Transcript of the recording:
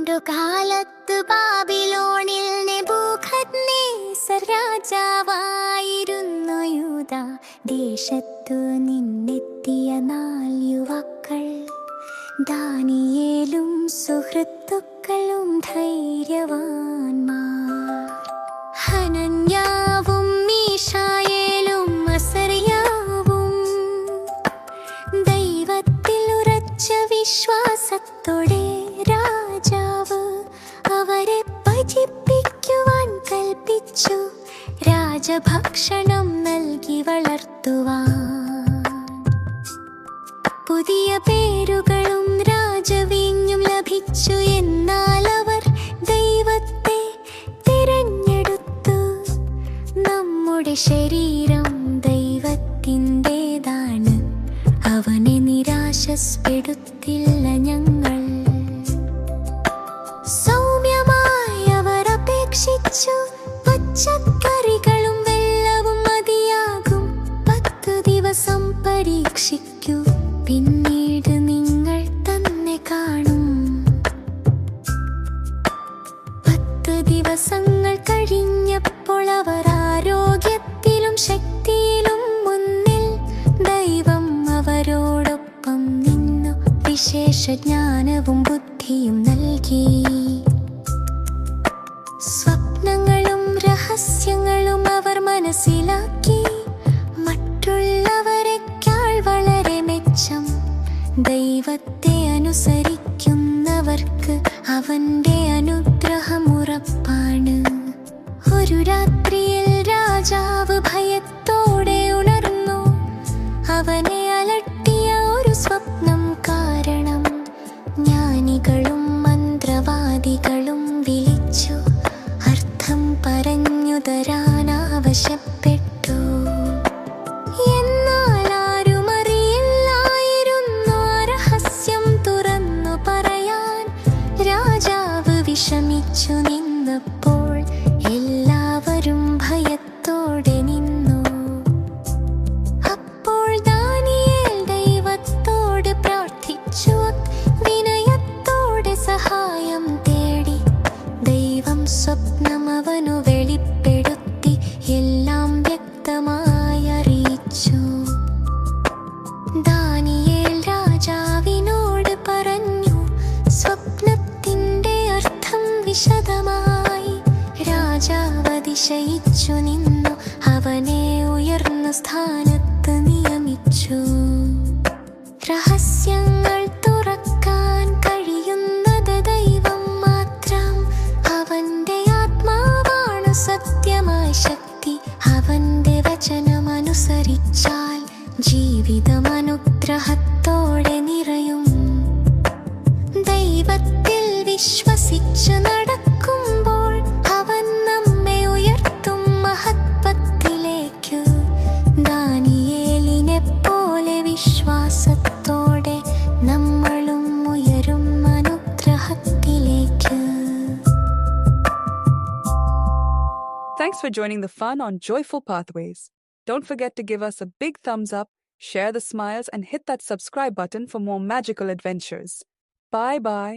പണ്ടുകാലത്ത് ബാബിലോണിൽ നെബൂഖദ്നേസർ രാജാവായിരുന്നു. യൂദ ദേശത്തു നിന്നെത്തിയ 4 യുവാക്കൾ, ദാനിയേലും സുഹൃത്തുക്കളും ധൈര്യവാന്മാർ. ഹനന്യാവും മീശായേലും അസറിയാവും ദൈവത്തിൽ ഉറച്ച വിശ്വാസത്തോടെ രാജാവ് അവരെ ഭജിപ്പിക്കുവാൻ കൽപ്പിച്ചു, രാജഭക്ഷണം നൽകി വളർത്തുവാൻ. പുതിയ പേരുകളും രാജവീഞ്ഞും ലഭിച്ചു. എന്നാൽ അവർ ദൈവത്തെ തിരഞ്ഞെടുത്തു. നമ്മുടെ ശരീരം ദൈവത്തിൻ്റെതാണ്, അവനെ നിരാശപ്പെടുത്തില്ല ഞങ്ങൾ. സൗമ്യമായി അവർ അപേക്ഷിച്ചു, പച്ചക്കറികളും വെള്ളവും മതിയാകും. 10 ദിവസം പരീക്ഷിക്കൂ, പിന്നീട് നിങ്ങൾ തന്നെ കാണും. 10 ദിവസങ്ങൾ കഴിഞ്ഞപ്പോൾ അവർ ആരോഗ്യത്തിലും ശക്തിയിലും മുന്നിൽ. ദൈവം അവരോടൊപ്പം നിന്നു, വിശേഷ ജ്ഞാനവും ബുദ്ധിയും നൽകി. സ്വപ്നങ്ങളും രഹസ്യങ്ങളും അവർ മനസ്സിലാക്കി. മറ്റുള്ളവരെക്കാൾ വളരെ മെച്ചം ദൈവത്തെ അനുസരിക്കുന്നവർക്ക് അവന്റെ അനുഗ്രഹം ഉറപ്പാണ്. ഒരു രാത്രിയിൽ രാജാവ് ഭയത്തോടെ ഉണർന്നു. അവനെ അലട്ടിയ ഒരു സ്വപ്നം കാരണം ജ്ഞാനികളും മന്ത്രവാദികളും വിളിച്ചു അർത്ഥം പറഞ്ഞു തരാൻ ആവശ്യപ്പെട്ടു. എന്നാൽ ആരും അറിയില്ലായിരുന്നു ആ രഹസ്യം തുറന്നു പറയാൻ. രാജാവ് വിഷമിച്ചു നിന്നപ്പോൾ എല്ലാവരും ഭയത്തോടെ നിന്നു. അപ്പോൾ ദാനിയേൽ ദൈവത്തോട് പ്രാർത്ഥിച്ചു, വിനയത്തോടെ സഹായം തേടി. ദൈവം സ്വപ്നം അവനു വെളിപ്പെടുത്തി, എല്ലാം വ്യക്തമായി അറിയിച്ചു. ദാനിയേൽ രാജാവിനോട് പറഞ്ഞു സ്വപ്നത്തിന്റെ അർത്ഥം വിശദമായി. രാജാവ് അതിശയിച്ചു നിന്നു, അവനെ ഉയർന്ന സ്ഥാനത്ത് നിയമിച്ചു. രഹസ്യങ്ങൾ തുറക്കാൻ കഴിയുന്നത് ദൈവം മാത്രം. അവന്റെ ആത്മാവാണ് സത്യമായ ശക്തി. അവന്റെ വചനമനുസരിച്ചാൽ ജീവിതം അനുഗ്രഹത്തോടെ നിറയും. ദൈവത്തിൽ വിശ്വസിച്ച് നടക്കുമ്പോൾ അവൻ നമ്മെ ഉയർത്തും മഹത്വത്തിലേക്ക്. ദാനിയേലിനെ പോലെ വിശ്വാസത്തോടെ നമ്മളും ഉയരും അനുഗ്രഹത്തിലേക്ക്. Thanks for joining the fun on Joyful Pathways. Don't forget to give us a big thumbs up, share the smiles, and hit that subscribe button for more magical adventures. Bye bye.